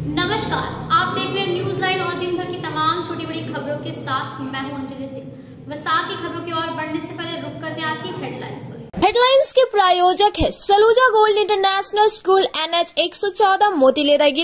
नमस्कार, आप देख रहे हैं न्यूज लाइन और दिन भर की तमाम छोटी बड़ी खबरों के साथ मैं हूं अंजलि सिंह। विस्तार की खबरों की ओर बढ़ने से पहले रुक करते हैं आज की हेडलाइंस पर। हेडलाइंस के प्रायोजक है Saluja gold international school, NH 114 मोतीलेरा।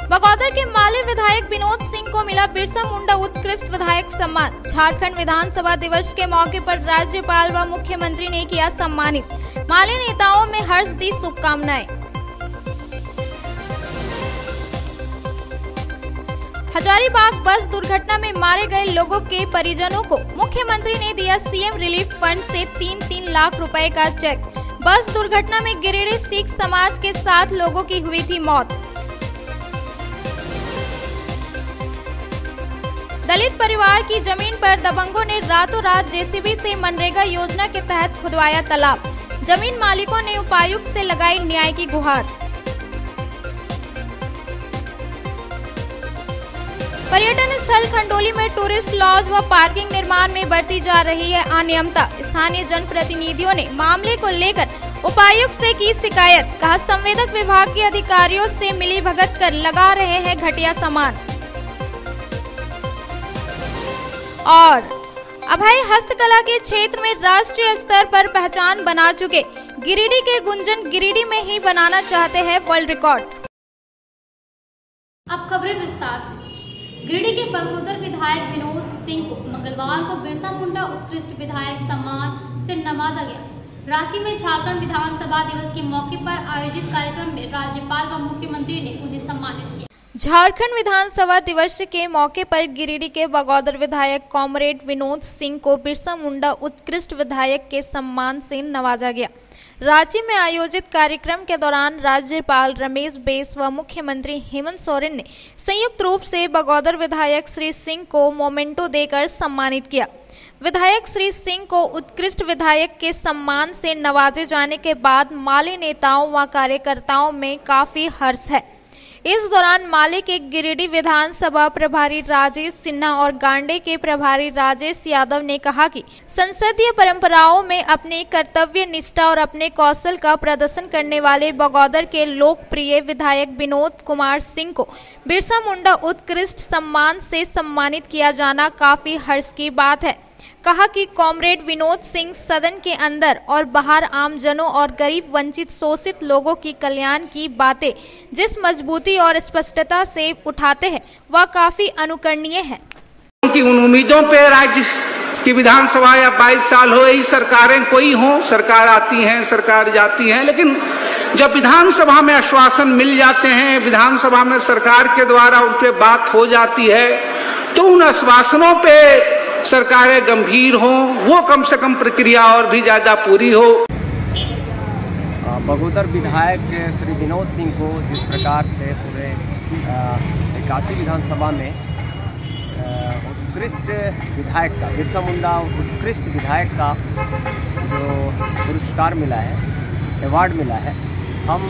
बगौदर के माले विधायक विनोद सिंह को मिला बिरसा मुंडा उत्कृष्ट विधायक सम्मान। झारखंड विधानसभा दिवस के मौके पर राज्यपाल व मुख्यमंत्री ने किया सम्मानित। माले नेताओं में हर्ष दी शुभकामनाएं। हजारीबाग बस दुर्घटना में मारे गए लोगों के परिजनों को मुख्यमंत्री ने दिया सीएम रिलीफ फंड से 3-3 लाख रुपए का चेक। बस दुर्घटना में गिरिडीह सिख समाज के 7 लोगों की हुई थी मौत। दलित परिवार की जमीन पर दबंगों ने रातों रात जेसीबी से मनरेगा योजना के तहत खुदवाया तालाब। जमीन मालिकों ने उपायुक्त से लगाई न्याय की गुहार। पर्यटन स्थल खंडोली में टूरिस्ट लॉज व पार्किंग निर्माण में बढ़ती जा रही है अनियमितता। स्थानीय जनप्रतिनिधियों ने मामले को लेकर उपायुक्त से की शिकायत। कहा, संवेदक विभाग के अधिकारियों से मिलीभगत कर लगा रहे हैं घटिया सामान। और अभय हस्तकला के क्षेत्र में राष्ट्रीय स्तर पर पहचान बना चुके गिरिडीह के गुंजन गिरिडीह में ही बनाना चाहते हैं वर्ल्ड रिकॉर्ड। अब खबरें विस्तार से। गिरिडीह के बगौदर विधायक विनोद सिंह को मंगलवार को बिरसा मुंडा उत्कृष्ट विधायक सम्मान से नवाजा गया। रांची में झारखंड विधानसभा दिवस के मौके पर आयोजित कार्यक्रम में राज्यपाल व मुख्यमंत्री ने उन्हें सम्मानित किया। झारखंड विधानसभा दिवस के मौके पर गिरिडीह के बगौदर विधायक कॉमरेड विनोद सिंह को बिरसा मुंडा उत्कृष्ट विधायक के सम्मान से नवाजा गया। रांची में आयोजित कार्यक्रम के दौरान राज्यपाल रमेश बैस व मुख्यमंत्री हेमंत सोरेन ने संयुक्त रूप से बगौदर विधायक श्री सिंह को मोमेंटो देकर सम्मानित किया। विधायक श्री सिंह को उत्कृष्ट विधायक के सम्मान से नवाजे जाने के बाद माले नेताओं व कार्यकर्ताओं में काफी हर्ष है। इस दौरान माले के गिरिडीह विधानसभा प्रभारी राजेश सिन्हा और गांडे के प्रभारी राजेश यादव ने कहा कि संसदीय परंपराओं में अपनी कर्तव्य निष्ठा और अपने कौशल का प्रदर्शन करने वाले बगौदर के लोकप्रिय विधायक विनोद कुमार सिंह को बिरसा मुंडा उत्कृष्ट सम्मान से सम्मानित किया जाना काफी हर्ष की बात है। कहा कि कॉमरेड विनोद सिंह सदन के अंदर और बाहर आमजनों और गरीब वंचित शोषित लोगों की कल्याण की बातें जिस मजबूती और स्पष्टता से उठाते हैं वह काफी अनुकरणीय है। उनकी उन उम्मीदों पे राज्य की विधानसभा या 22 साल हो, यही सरकारें कोई हो, सरकार आती हैं सरकार जाती हैं, लेकिन जब विधानसभा में आश्वासन मिल जाते हैं, विधानसभा में सरकार के द्वारा उन पे बात हो जाती है, तो उन आश्वासनों पे सरकारें गंभीर हों, वो कम से कम प्रक्रिया और भी ज़्यादा पूरी हो। बगौदर विधायक श्री विनोद सिंह को जिस प्रकार से पूरे 81 विधानसभा में उत्कृष्ट विधायक का, बिरसा मुंडा उत्कृष्ट विधायक का जो पुरस्कार मिला है, अवार्ड मिला है, हम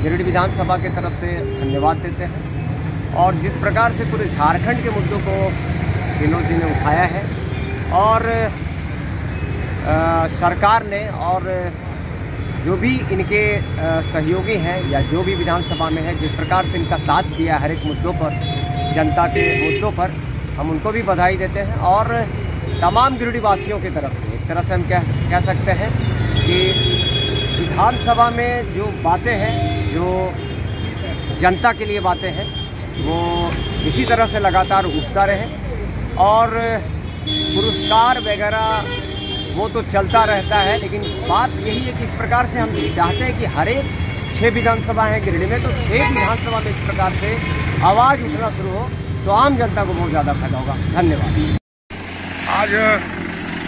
गिरिडीह विधानसभा की तरफ से धन्यवाद देते हैं। और जिस प्रकार से पूरे झारखंड के मुद्दों को विनोद जी ने उठाया है और सरकार ने और जो भी इनके सहयोगी हैं या जो भी विधानसभा में है, जिस प्रकार से इनका साथ दिया हर एक मुद्दों पर, जनता के मुद्दों पर, हम उनको भी बधाई देते हैं। और तमाम गिरिडीह वासियों की तरफ से एक तरह से हम कह सकते हैं कि विधानसभा में जो बातें हैं, जो जनता के लिए बातें हैं, वो इसी तरह से लगातार उठता रहे। और पुरस्कार वगैरह वो तो चलता रहता है, लेकिन बात यही है कि इस प्रकार से हम चाहते हैं कि हर एक 6 विधानसभा है गिरिडीह में, तो 6 विधानसभा में इस प्रकार से आवाज़ उठना शुरू हो तो आम जनता को बहुत ज़्यादा फायदा होगा। धन्यवाद। आज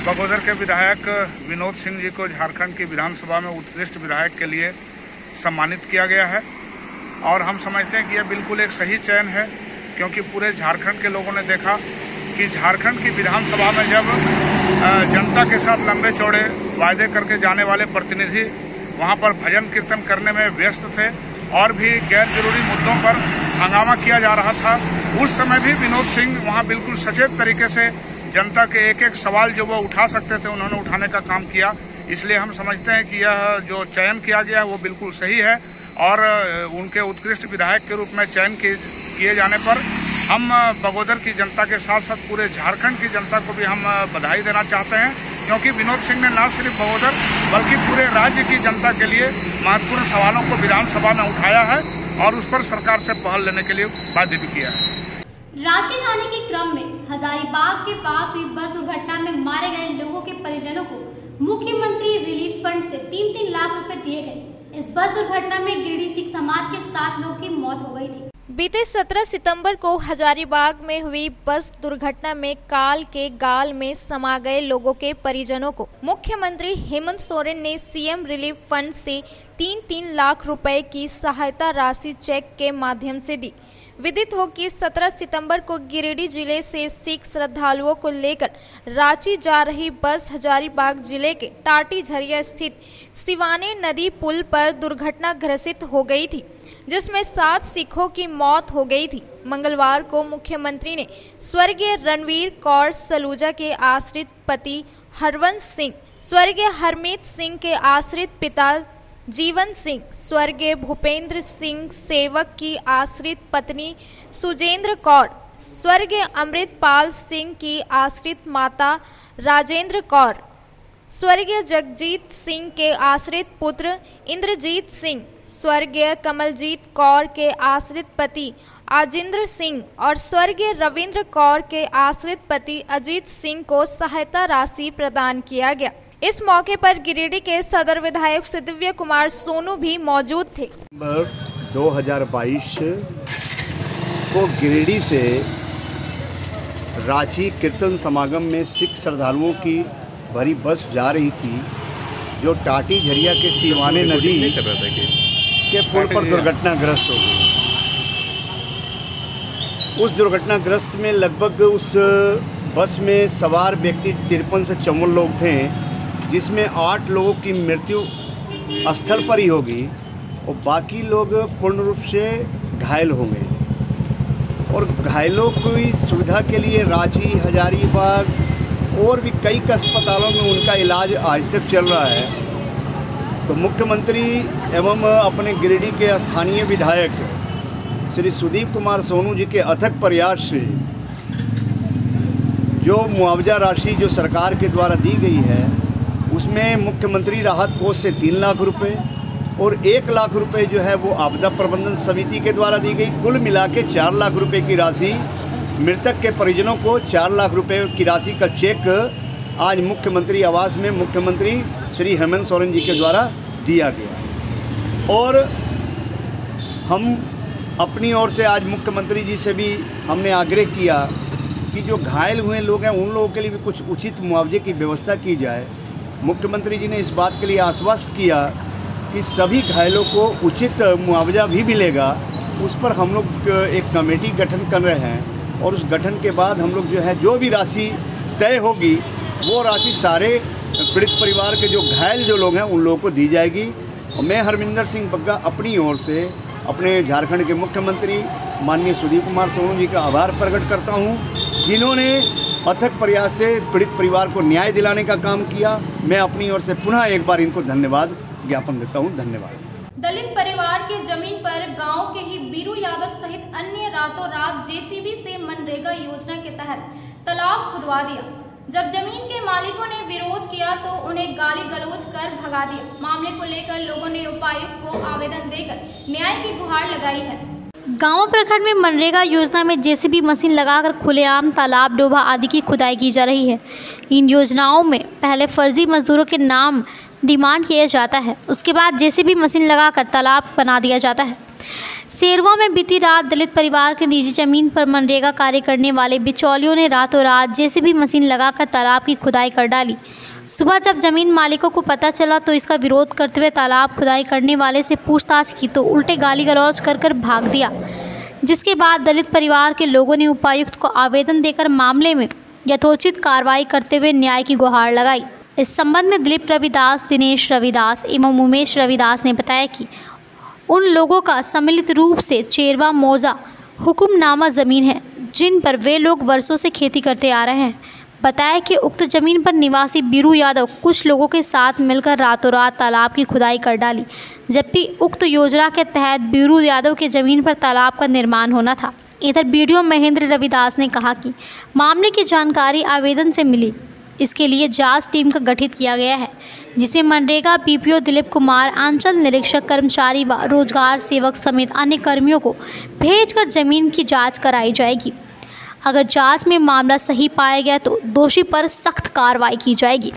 बगौदर के विधायक विनोद सिंह जी को झारखंड की विधानसभा में उत्कृष्ट विधायक के लिए सम्मानित किया गया है और हम समझते हैं कि यह बिल्कुल एक सही चयन है, क्योंकि पूरे झारखंड के लोगों ने देखा कि झारखंड की विधानसभा में जब जनता के साथ लंबे चौड़े वायदे करके जाने वाले प्रतिनिधि वहां पर भजन कीर्तन करने में व्यस्त थे और भी गैर जरूरी मुद्दों पर हंगामा किया जा रहा था, उस समय भी विनोद सिंह वहां बिल्कुल सचेत तरीके से जनता के एक एक सवाल जो वो उठा सकते थे उन्होंने उठाने का काम किया। इसलिए हम समझते हैं कि यह जो चयन किया गया है वो बिल्कुल सही है और उनके उत्कृष्ट विधायक के रूप में चयन किए जाने पर हम बगोदर की जनता के साथ साथ पूरे झारखंड की जनता को भी हम बधाई देना चाहते हैं, क्योंकि विनोद सिंह ने न सिर्फ बगोदर बल्कि पूरे राज्य की जनता के लिए महत्वपूर्ण सवालों को विधानसभा में उठाया है और उस पर सरकार से पहल लेने के लिए बाध्य भी किया है। रांची जाने के क्रम में हजारीबाग के पास हुई बस दुर्घटना में मारे गए लोगों के परिजनों को मुख्यमंत्री रिलीफ फंड से 3-3 लाख रुपए दिए गए। इस बस दुर्घटना में गिरिडीह सिख समाज के 7 लोगों की मौत हो गई थी। बीते 17 सितंबर को हजारीबाग में हुई बस दुर्घटना में काल के गाल में समा गए लोगों के परिजनों को मुख्यमंत्री हेमंत सोरेन ने सीएम रिलीफ फंड से 3-3 लाख रुपए की सहायता राशि चेक के माध्यम से दी। विदित हो कि 17 सितंबर को गिरिडीह जिले से सिख श्रद्धालुओं को लेकर रांची जा रही बस हजारीबाग जिले के टाटी झरिया स्थित सिवाने नदी पुल पर दुर्घटनाग्रस्त हो गई थी, जिसमें 7 सिखों की मौत हो गई थी। मंगलवार को मुख्यमंत्री ने स्वर्गीय रणवीर कौर सलूजा के आश्रित पति हरवंश सिंह, स्वर्गीय हरमीत सिंह के आश्रित पिता जीवन सिंह, स्वर्गीय भूपेंद्र सिंह सेवक की आश्रित पत्नी सुजेंद्र कौर, स्वर्गीय अमृतपाल सिंह की आश्रित माता राजेंद्र कौर, स्वर्गीय जगजीत सिंह के आश्रित पुत्र इंद्रजीत सिंह, स्वर्गीय कमलजीत कौर के आश्रित पति आजिंद्र सिंह और स्वर्गीय रविंद्र कौर के आश्रित पति अजीत सिंह को सहायता राशि प्रदान किया गया। इस मौके पर गिरिडीह के सदर विधायक दिव्य कुमार सोनू भी मौजूद थे। 2022 को गिरिडीह से रांची कीर्तन समागम में सिख श्रद्धालुओं की भरी बस जा रही थी, जो टाटी झरिया के सिवाने नदी के पुल पर दुर्घटनाग्रस्त हो गई। उस दुर्घटनाग्रस्त में लगभग उस बस में सवार व्यक्ति 53 से 54 लोग थे, जिसमें 8 लोगों की मृत्यु स्थल पर ही होगी और बाकी लोग पूर्ण रूप से घायल हो गए। और घायलों की सुविधा के लिए रांची, हजारीबाग और भी कई अस्पतालों में उनका इलाज आज तक चल रहा है। तो मुख्यमंत्री एवं अपने गिरिडीह के स्थानीय विधायक श्री सुदीप कुमार सोनू जी के अथक प्रयास से जो मुआवजा राशि जो सरकार के द्वारा दी गई है, उसमें मुख्यमंत्री राहत कोष से 3 लाख रुपए और 1 लाख रुपए जो है वो आपदा प्रबंधन समिति के द्वारा दी गई। कुल मिला के 4 लाख रुपए की राशि मृतक के परिजनों को 4 लाख रुपए की राशि का चेक आज मुख्यमंत्री आवास में मुख्यमंत्री श्री हेमंत सोरेन जी के द्वारा दिया गया। और हम अपनी ओर से आज मुख्यमंत्री जी से भी हमने आग्रह किया कि जो घायल हुए लोग हैं उन लोगों के लिए भी कुछ उचित मुआवजे की व्यवस्था की जाए। मुख्यमंत्री जी ने इस बात के लिए आश्वस्त किया कि सभी घायलों को उचित मुआवजा भी मिलेगा। उस पर हम लोग एक कमेटी गठन कर रहे हैं और उस गठन के बाद हम लोग जो है जो भी राशि तय होगी वो राशि सारे पीड़ित परिवार के जो घायल जो लोग हैं उन लोगों को दी जाएगी। और मैं हरमिंदर सिंह बग्गा अपनी ओर से अपने झारखंड के मुख्यमंत्री माननीय सुदीप कुमार सोनू जी का आभार प्रकट करता हूं, जिन्होंने अथक प्रयास से पीड़ित परिवार को न्याय दिलाने का काम किया। मैं अपनी ओर से पुनः एक बार इनको धन्यवाद ज्ञापन देता हूं। धन्यवाद। दलित परिवार के जमीन पर गांव के ही बीरू यादव सहित अन्य रातों रात जेसीबी से मनरेगा योजना के तहत तालाब खुदवा दिया। जब जमीन के मालिकों ने विरोध किया तो उन्हें गाली गलौज कर भगा दिया। मामले को लेकर लोगों ने उपायुक्त को आवेदन देकर न्याय की गुहार लगाई है। गांव प्रखंड में मनरेगा योजना में जेसीबी मशीन लगाकर खुलेआम तालाब, डोभा आदि की खुदाई की जा रही है। इन योजनाओं में पहले फर्जी मजदूरों के नाम डिमांड किया जाता है, उसके बाद जेसीबी मशीन लगाकर तालाब बना दिया जाता है। शेरवा में बीती रात दलित परिवार के निजी जमीन पर मनरेगा कार्य करने वाले बिचौलियों ने रातों रात जेसीबी मशीन लगाकर तालाब की खुदाई कर डाली। सुबह जब जमीन मालिकों को पता चला तो इसका विरोध करते हुए तालाब खुदाई करने वाले से पूछताछ की तो उल्टे गाली गलौज कर भाग दिया, जिसके बाद दलित परिवार के लोगों ने उपायुक्त को आवेदन देकर मामले में यथोचित कार्रवाई करते हुए न्याय की गुहार लगाई। इस संबंध में दिलीप रविदास, दिनेश रविदास एवं उमेश रविदास ने बताया कि उन लोगों का सम्मिलित रूप से चेरवा मौजा हुक्मनामा ज़मीन है जिन पर वे लोग वर्षों से खेती करते आ रहे हैं। बताया कि उक्त जमीन पर निवासी बीरू यादव कुछ लोगों के साथ मिलकर रातों रात तालाब की खुदाई कर डाली, जबकि उक्त योजना के तहत बीरू यादव के जमीन पर तालाब का निर्माण होना था। इधर बीडीओ महेंद्र रविदास ने कहा कि मामले की जानकारी आवेदन से मिली, इसके लिए जांच टीम का गठित किया गया है, जिसमें मनरेगा बीपीओ दिलीप कुमार, अंचल निरीक्षक कर्मचारी व रोजगार सेवक समेत अन्य कर्मियों को भेजकर जमीन की जांच कराई जाएगी। अगर जांच में मामला सही पाया गया तो दोषी पर सख्त कार्रवाई की जाएगी।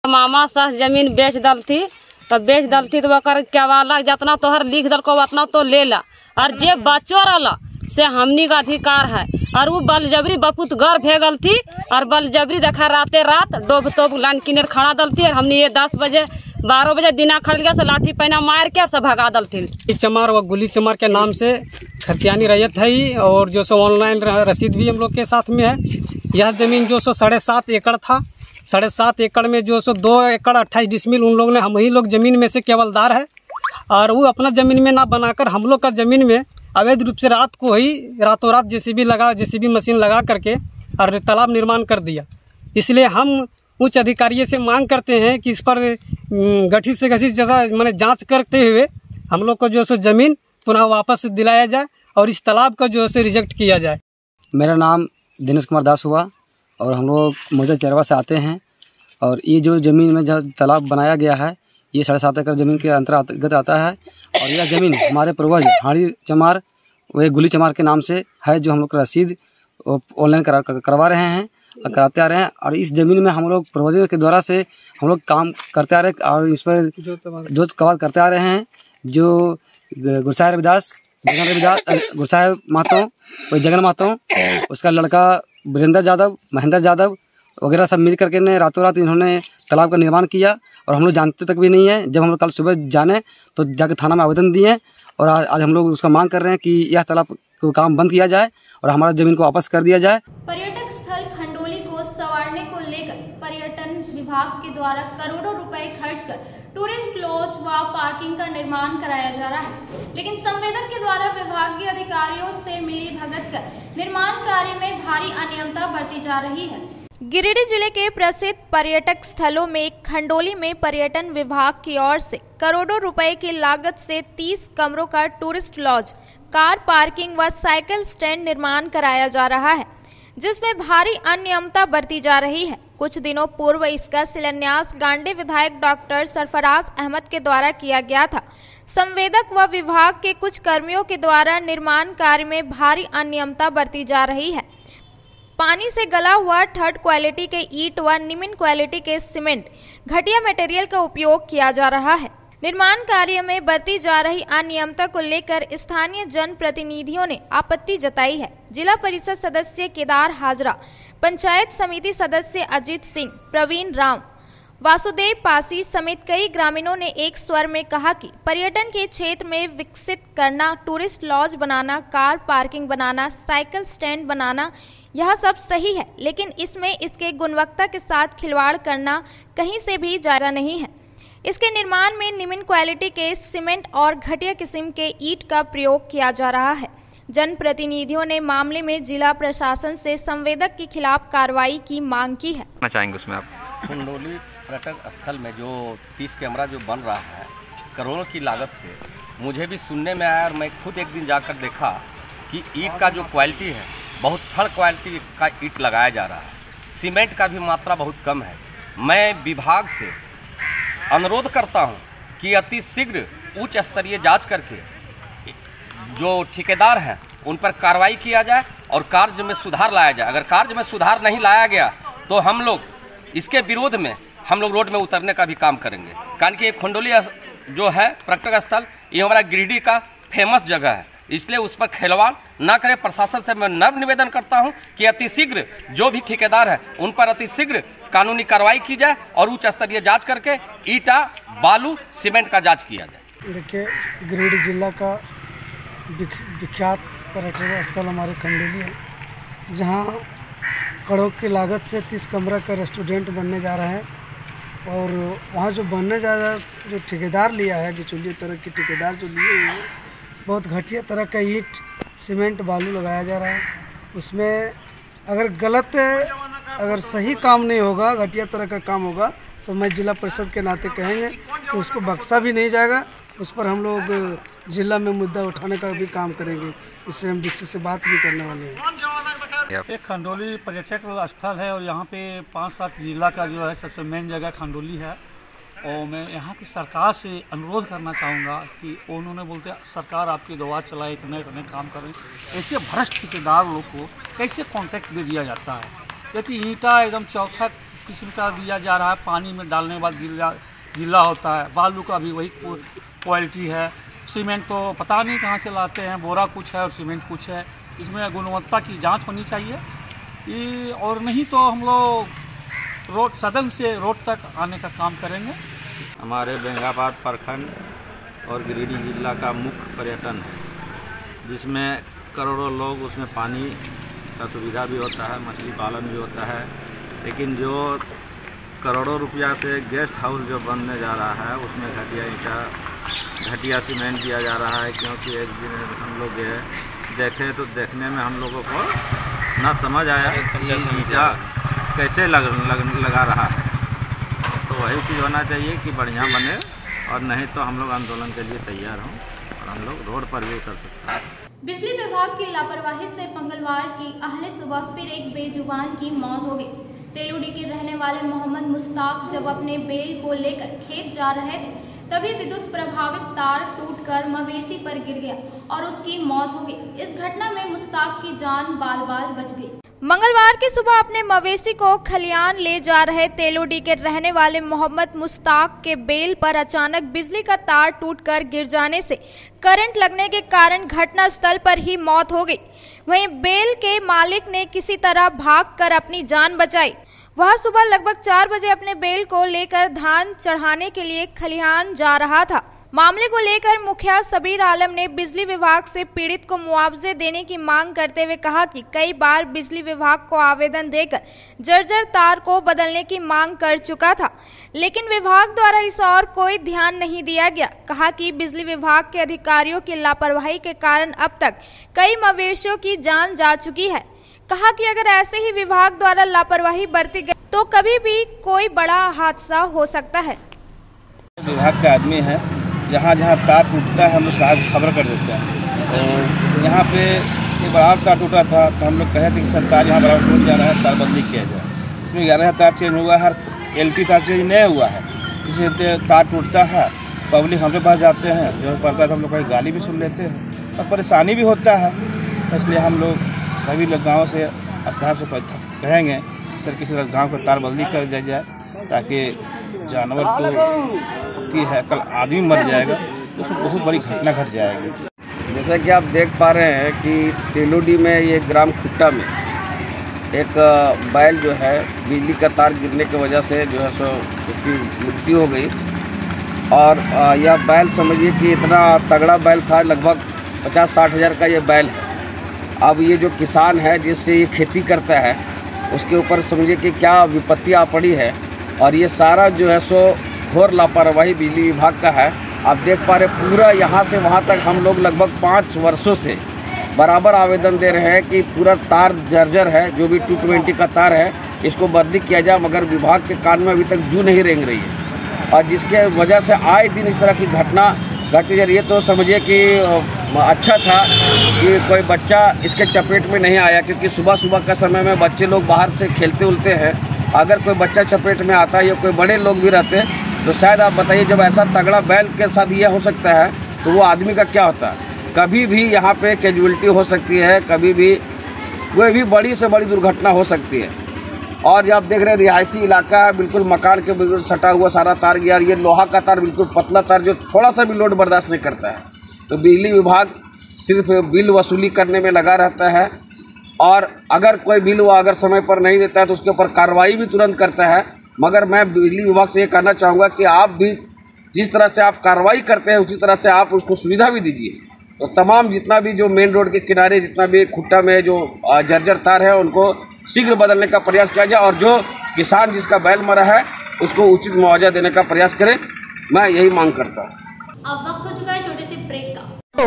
मामा सास जमीन बेच दलती तो वकर क्या वाला जितना तोहर लिख दल को उतना तो ले ला, और जे बच्चों रहा से हमनी का अधिकार है। और वो बलजबरी बपुत घर भेगल थी और बलजबरी देखा राते रात डोब तोब लाइन किनेर खड़ा दल थी, और हमने ये 10 बजे 12 बजे दिना खड़ गया से लाठी पैना मार के सब भगा दल थी। चमार व गुली चमार के नाम से खतियानी रैयत है, और जो सो ऑनलाइन रसीद भी हम लोग के साथ में है। यह जमीन जो सो 7.5 एकड़ था, 7.5 एकड़ में जो सो 2 एकड़ 28 डिसमिल उन लोग ने, हम ही लोग जमीन में से केवलदार है, और वो अपना जमीन में ना बनाकर हम लोग का जमीन में अवैध रूप से रात को ही रातों रात जेसीबी मशीन लगा करके और तालाब निर्माण कर दिया। इसलिए हम उच्च अधिकारियों से मांग करते हैं कि इस पर गठित से गठित जैसा मैंने जांच करते हुए हम लोग को जो सो ज़मीन पुनः वापस दिलाया जाए और इस तालाब का जो है रिजेक्ट किया जाए। मेरा नाम दिनेश कुमार दास हुआ और हम लोग मौजा चेरवा से आते हैं, और ये जो ज़मीन में जो तालाब बनाया गया है ये 7.5 एकड़ ज़मीन के अंतर्गत आता है, और यह ज़मीन हमारे पूर्वज हाड़ी चमार व गुली चमार के नाम से है, जो हम लोग रसीद ऑनलाइन करवा रहे हैं और कराते आ रहे हैं। और इस ज़मीन में हम लोग पूर्वजों के द्वारा से हम लोग काम करते आ रहे हैं और इस पर जो कवाद करते आ रहे हैं। जो गुरसाहिब रविदास, जगन रविदास, गुरसाहिब महतो, जगन महतो, उसका लड़का वीरेंद्र यादव, महेंद्र यादव वगैरह सब मिल करके ने रातों रात इन्होंने तालाब का निर्माण किया, और हम लोग जानते तक भी नहीं है। जब हम लोग कल सुबह जाने तो जाकर थाना में आवेदन दिए, और आज हम लोग उसका मांग कर रहे हैं कि यह तालाब को काम बंद किया जाए और हमारा जमीन को वापस कर दिया जाए। पर्यटक स्थल खंडोली को संवारने को लेकर पर्यटन विभाग के द्वारा करोड़ों रुपए खर्च कर टूरिस्ट लॉज व पार्किंग का निर्माण कराया जा रहा है, लेकिन संवेदक के द्वारा विभागीय अधिकारियों से मिली भगत कर निर्माण कार्य में भारी अनियमितता बरती जा रही है। गिरिडीह जिले के प्रसिद्ध पर्यटक स्थलों में खंडोली में पर्यटन विभाग की ओर से करोड़ों रुपए की लागत से 30 कमरों का टूरिस्ट लॉज, कार पार्किंग व साइकिल स्टैंड निर्माण कराया जा रहा है, जिसमें भारी अनियमितता बरती जा रही है। कुछ दिनों पूर्व इसका शिलान्यास गांडी विधायक डॉक्टर सरफराज अहमद के द्वारा किया गया था। संवेदक व विभाग के कुछ कर्मियों के द्वारा निर्माण कार्य में भारी अनियमितता बरती जा रही है। पानी से गला हुआ 3rd क्वालिटी के ईंट व निम्न क्वालिटी के सीमेंट, घटिया मटेरियल का उपयोग किया जा रहा है। निर्माण कार्य में बरती जा रही अनियमितता को लेकर स्थानीय जनप्रतिनिधियों ने आपत्ति जताई है। जिला परिषद सदस्य केदार हाजरा, पंचायत समिति सदस्य अजीत सिंह, प्रवीण राम, वासुदेव पासी समेत कई ग्रामीणों ने एक स्वर में कहा कि पर्यटन के क्षेत्र में विकसित करना, टूरिस्ट लॉज बनाना, कार पार्किंग बनाना, साइकिल स्टैंड बनाना, यह सब सही है, लेकिन इसमें इसके गुणवत्ता के साथ खिलवाड़ करना कहीं से भी जायज़ नहीं है। इसके निर्माण में निम्न क्वालिटी के सीमेंट और घटिया किस्म के ईंट का प्रयोग किया जा रहा है। जनप्रतिनिधियों ने मामले में जिला प्रशासन से संवेदक के खिलाफ कार्रवाई की मांग की है। चाहेंगे उसमें आप खंडोली पर्यटक स्थल में जो 30 कैमरा जो बन रहा है करोड़ों की लागत से, मुझे भी सुनने में आया और मैं खुद एक दिन जाकर देखा कि ईंट का जो क्वालिटी है बहुत 3rd क्वालिटी का ईंट लगाया जा रहा है, सीमेंट का भी मात्रा बहुत कम है। मैं विभाग से अनुरोध करता हूं कि अति शीघ्र उच्च स्तरीय जांच करके जो ठेकेदार हैं उन पर कार्रवाई किया जाए और कार्य में सुधार लाया जाए। अगर कार्य में सुधार नहीं लाया गया तो हम लोग इसके विरोध में हम लोग रोड में उतरने का भी काम करेंगे, कारण कि ये खंडोली जो है पर्यटक स्थल ये हमारा गिरिडीह का फेमस जगह है, इसलिए उस पर खिलवाड़ ना करें। प्रशासन से मैं नम्र निवेदन करता हूं कि अति शीघ्र जो भी ठेकेदार है उन पर अति शीघ्र कानूनी कार्रवाई की जाए और उच्च स्तरीय जांच करके ईटा, बालू, सीमेंट का जांच किया जाए। देखिए, गिरिडीह जिला का विख्यात पर्यटक स्थल हमारे खंडोली है, जहां करोड़ की लागत से 30 कमरा का रेस्टोरेंट बनने जा रहा है, और वहां जो बनने जा रहा है जो ठेकेदार लिया है, बिचौलिया तरह के ठेकेदार जो लिए हुए हैं, बहुत घटिया तरह का ईंट सीमेंट बालू लगाया जा रहा है। उसमें अगर सही काम नहीं होगा, घटिया तरह का काम होगा, तो मैं जिला परिषद के नाते कहेंगे कि उसको बख्शा भी नहीं जाएगा। उस पर हम लोग जिला में मुद्दा उठाने का भी काम करेंगे। इससे हम डीसी से बात भी करने वाले हैं। एक खंडोली पर्यटक स्थल है और यहाँ पे 5-7 जिला का जो है सबसे मेन जगह खंडोली है। और मैं यहाँ की सरकार से अनुरोध करना चाहूँगा कि उन्होंने बोलते सरकार आपकी दवा चलाए, इतने इतने काम करें। ऐसे भ्रष्ट ठेकेदार लोग को कैसे कॉन्ट्रैक्ट दे दिया जाता है? यदि ईंटा एकदम चौथा किस्म का दिया जा रहा है, पानी में डालने के बाद गीला होता है, बालू का भी वही क्वालिटी है, सीमेंट तो पता नहीं कहाँ से लाते हैं, बोरा कुछ है और सीमेंट कुछ है। इसमें गुणवत्ता की जांच होनी चाहिए और नहीं तो हम लोग रोड सदन से रोड तक आने का काम करेंगे। हमारे बेंगाबाद प्रखंड और गिरिडीह जिला का मुख्य पर्यटन है, जिसमें करोड़ों लोग, उसमें पानी का सुविधा भी होता है, मछली पालन भी होता है। लेकिन जो करोड़ों रुपया से गेस्ट हाउस जो बनने जा रहा है, उसमें घटिया ईंटा, घटिया सीमेंट दिया जा रहा है। क्योंकि एक दिन हम लोग गए, देखे तो देखने में हम लोगों को ना समझ आया कि ईंटा कैसे लगा रहा है। तो वही चीज़ होना चाहिए कि बढ़िया बने, और नहीं तो हम लोग आंदोलन के लिए तैयार हों और हम लोग रोड पर भी उतर सकते हैं। बिजली विभाग की लापरवाही से मंगलवार की अहले सुबह फिर एक बेजुबान की मौत हो गई। तेलुडी के रहने वाले मोहम्मद मुश्ताक जब अपने बेल को लेकर खेत जा रहे थे, तभी विद्युत प्रभावित तार टूटकर मवेशी पर गिर गया और उसकी मौत हो गई। इस घटना में मुश्ताक की जान बाल बाल बच गई। मंगलवार की सुबह अपने मवेशी को खलियान ले जा रहे तेलोडी के रहने वाले मोहम्मद मुश्ताक के बेल पर अचानक बिजली का तार टूटकर गिर जाने से करंट लगने के कारण घटनास्थल पर ही मौत हो गई। वहीं बेल के मालिक ने किसी तरह भागकर अपनी जान बचाई। वह सुबह लगभग 4 बजे अपने बेल को लेकर धान चढ़ाने के लिए खलिहान जा रहा था। मामले को लेकर मुखिया सबीर आलम ने बिजली विभाग से पीड़ित को मुआवजे देने की मांग करते हुए कहा कि कई बार बिजली विभाग को आवेदन देकर जर्जर तार को बदलने की मांग कर चुका था, लेकिन विभाग द्वारा इस और कोई ध्यान नहीं दिया गया। कहा कि बिजली विभाग के अधिकारियों की लापरवाही के कारण अब तक कई मवेशियों की जान जा चुकी है। कहा कि अगर ऐसे ही विभाग द्वारा लापरवाही बरती गई तो कभी भी कोई बड़ा हादसा हो सकता है। विभाग का आदमी है, जहाँ जहाँ तार टूटता है हम लोग साथ खबर कर देते हैं। तो यहाँ पे एक बार तार टूटा था तो हम लोग कहे थे कि सर तार यहाँ बराबर टूट जा रहा है, तार बदली किया जाए। इसमें 11 तार चेंज हुआ है, LT तार चेंज नहीं हुआ है। इससे तार टूटता है, पब्लिक हमसे पास जाते हैं, जो पड़ता है तो हम लोग गाली भी सुन लेते हैं और परेशानी भी होता है। इसलिए हम लोग सभी लोग गाँव से साहब से कहेंगे सर किसी गाँव को तार बदली कर दिया जाए, ताकि जानवर तो की है, कल आदमी मर जाएगा तो उसमें बहुत बड़ी घटना घट जाएगी। जैसा कि आप देख पा रहे हैं कि तेलुडी में ये ग्राम खुट्टा में एक बैल जो है बिजली का तार गिरने की वजह से जो है सो उसकी मृत्यु हो गई। और यह बैल समझिए कि इतना तगड़ा बैल था, लगभग 50-60 हज़ार का ये बैल है। अब ये जो किसान है जिससे ये खेती करता है उसके ऊपर समझिए कि क्या विपत्ति आ पड़ी है। और ये सारा जो है सो घोर लापरवाही बिजली विभाग का है। आप देख पा रहे पूरा यहाँ से वहाँ तक हम लोग लगभग 5 वर्षों से बराबर आवेदन दे रहे हैं कि पूरा तार जर्जर है, जो भी 220 का तार है इसको बदली किया जाए, मगर विभाग के कान में अभी तक जू नहीं रेंग रही है। और जिसके वजह से आए दिन इस तरह की घटना घटती जा रही है। तो समझिए कि अच्छा था कि कोई बच्चा इसके चपेट में नहीं आया, क्योंकि सुबह सुबह का समय में बच्चे लोग बाहर से खेलते उलते हैं। अगर कोई बच्चा चपेट में आता है या कोई बड़े लोग भी रहते तो शायद आप बताइए, जब ऐसा तगड़ा बैल के साथ ये हो सकता है तो वो आदमी का क्या होता है। कभी भी यहाँ पे कैजुअलिटी हो सकती है, कभी भी कोई भी बड़ी से बड़ी दुर्घटना हो सकती है। और जब आप देख रहे हैं रिहायशी इलाका है, बिल्कुल मकान के बिल्कुल सटा हुआ सारा तार गया। ये लोहा का तार बिल्कुल पतला तार जो थोड़ा सा भी लोड बर्दाश्त नहीं करता है। तो बिजली विभाग सिर्फ बिल वसूली करने में लगा रहता है, और अगर कोई बिल वो अगर समय पर नहीं देता है तो उसके ऊपर कार्रवाई भी तुरंत करता है। मगर मैं बिजली विभाग से ये कहना चाहूँगा कि आप भी जिस तरह से आप कार्रवाई करते हैं उसी तरह से आप उसको सुविधा भी दीजिए। तो तमाम जितना भी जो मेन रोड के किनारे जितना भी खुट्टा में जो जर्जर तार है उनको शीघ्र बदलने का प्रयास किया जाए, और जो किसान जिसका बैल मरा है उसको उचित मुआवजा देने का प्रयास करें। मैं यही मांग करता हूँ। अब वक्त हो चुका है छोटे से ब्रेक का। So,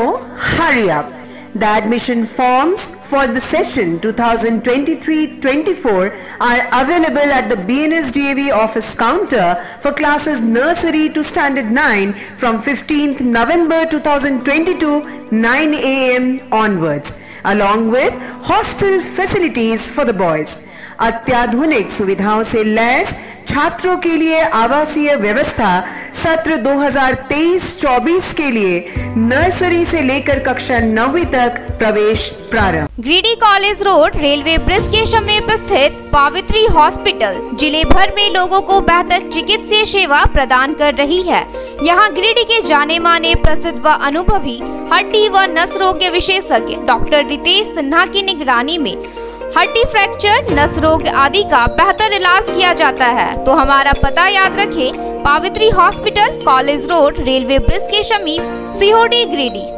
hurry up. The admission forms for the session 2023-24 are available at the BNSDAV office counter for classes nursery to standard 9 from 15th November 2022 9 AM onwards, along with hostel facilities for the boys. अत्याधुनिक सुविधाओं से lace छात्रों के लिए आवासीय व्यवस्था सत्र 2023-24 के लिए नर्सरी से लेकर कक्षा 9वीं तक प्रवेश प्रारंभ। Giridih college road railway bridge के समीप स्थित पावित्री हॉस्पिटल जिले भर में लोगों को बेहतर चिकित्सीय सेवा प्रदान कर रही है। यहाँ गिरिडीह के जाने माने प्रसिद्ध व अनुभवी हड्डी व नस रोग विशेषज्ञ डॉक्टर रितेश सिन्हा की निगरानी में हड्डी फ्रैक्चर, नस रोग आदि का बेहतर इलाज किया जाता है। तो हमारा पता याद रखें, Pavitri hospital, college road, railway bridge के समीप, सीहोडी, गिरिडीह।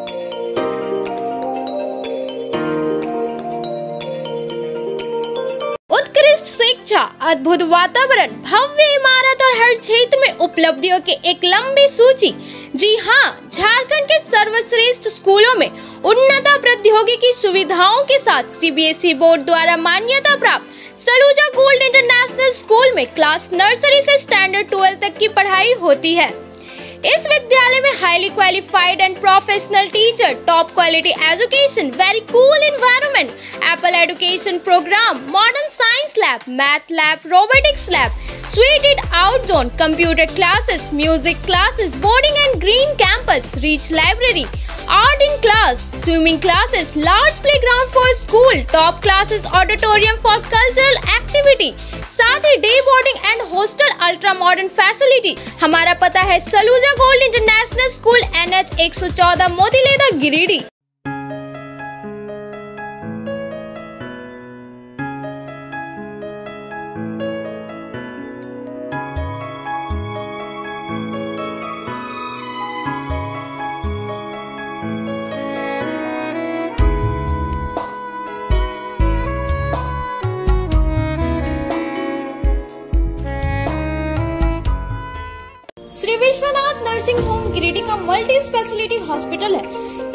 उत्कृष्ट शिक्षा, अद्भुत वातावरण, भव्य इमारत और हर क्षेत्र में उपलब्धियों की एक लंबी सूची। जी हाँ, झारखंड के सर्वश्रेष्ठ स्कूलों में उन्नत प्रौद्योगिकी सुविधाओं के साथ सीबीएसई बोर्ड द्वारा मान्यता प्राप्त सलूजा गोल्ड इंटरनेशनल स्कूल में क्लास नर्सरी से स्टैंडर्ड 12 तक की पढ़ाई होती है। इस विद्यालय में highly qualified and professional teacher, top quality education, very cool environment, Apple education program, modern science lab, math lab, robotics lab, suited out zone, computer classes, music classes, boarding and green campus, rich library, art in class, swimming classes, large playground for school, top classes, auditorium for cultural activity, साथ ही day boarding and hostel ultra modern facility. हमारा पता है Saluja gold international school, NH 114, Motileda, Giridih. Shri Vishwanath nursing home Giridih का multi speciality hospital है।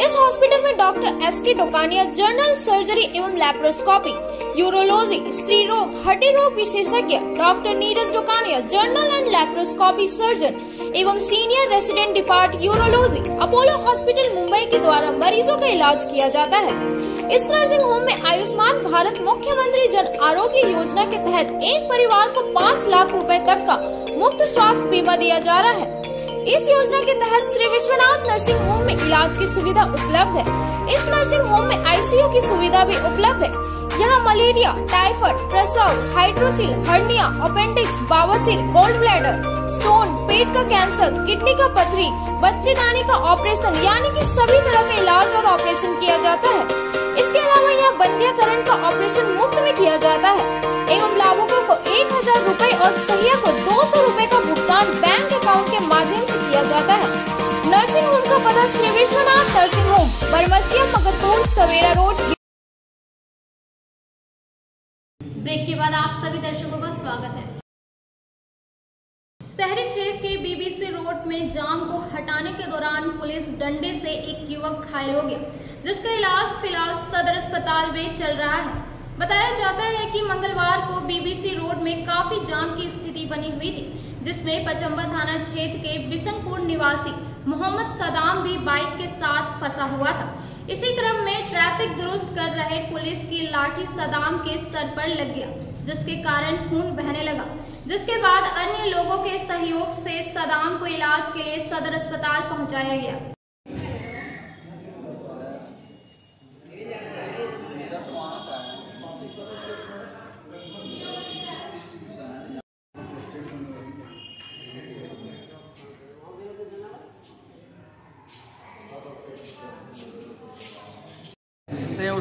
इस hospital में doctor SK Tokania general surgery एवं लैप्रोस्कोपी, यूरोलॉजी, स्त्री रोग, हड्डी रोग विशेषज्ञ, doctor Neeraj Tokania general and laparoscopy surgeon एवं senior resident depart urology, Apollo hospital Mumbai के द्वारा मरीजों का इलाज किया जाता है। इस नर्सिंग होम में आयुष्मान भारत मुख्यमंत्री जन आरोग्य योजना के तहत एक परिवार को 5 लाख रुपए तक का मुफ्त स्वास्थ्य बीमा दिया जा रहा है। इस योजना के तहत श्री विश्वनाथ नर्सिंग होम में इलाज की सुविधा उपलब्ध है। इस नर्सिंग होम में ICU की सुविधा भी उपलब्ध है। यहाँ मलेरिया, टाइफाइड, प्रसव, हाइड्रोसिल, हर्निया, अपेंडिक्स, बवासीर, गोल्ड ब्लैडर, स्टोन, पेट का कैंसर, किडनी का पथरी, बच्चेदानी का ऑपरेशन यानी कि सभी तरह का इलाज और ऑपरेशन किया जाता है। इसके अलावा यहाँ बंध्याकरण का ऑपरेशन मुफ्त में किया जाता है एवं लाभुकों को 1000 रुपए और सहिया को 200 रुपए का भुगतान बैंक अकाउंट के माध्यम से किया जाता है। नर्सिंग होम का पता श्री विश्वनाथ नर्सिंग होम, बरमसिया, मगरपुर, सवेरा रोड। ब्रेक के बाद आप सभी दर्शकों का स्वागत है। शहरी क्षेत्र के BBC रोड में जाम को हटाने के दौरान पुलिस डंडे से एक युवक घायल हो गया, जिसका इलाज फिलहाल सदर अस्पताल में चल रहा है। बताया जाता है कि मंगलवार को BBC रोड में काफी जाम की स्थिति बनी हुई थी, जिसमें पचंबा थाना क्षेत्र के बिशनपुर निवासी मोहम्मद सदाम भी बाइक के साथ फंसा हुआ था। इसी क्रम में ट्रैफिक दुरुस्त कर रहे पुलिस की लाठी सदाम के सर पर लग गया, जिसके कारण खून बहने लगा। जिसके बाद अन्य लोगों के सहयोग से सदाम को इलाज के लिए सदर अस्पताल पहुंचाया गया।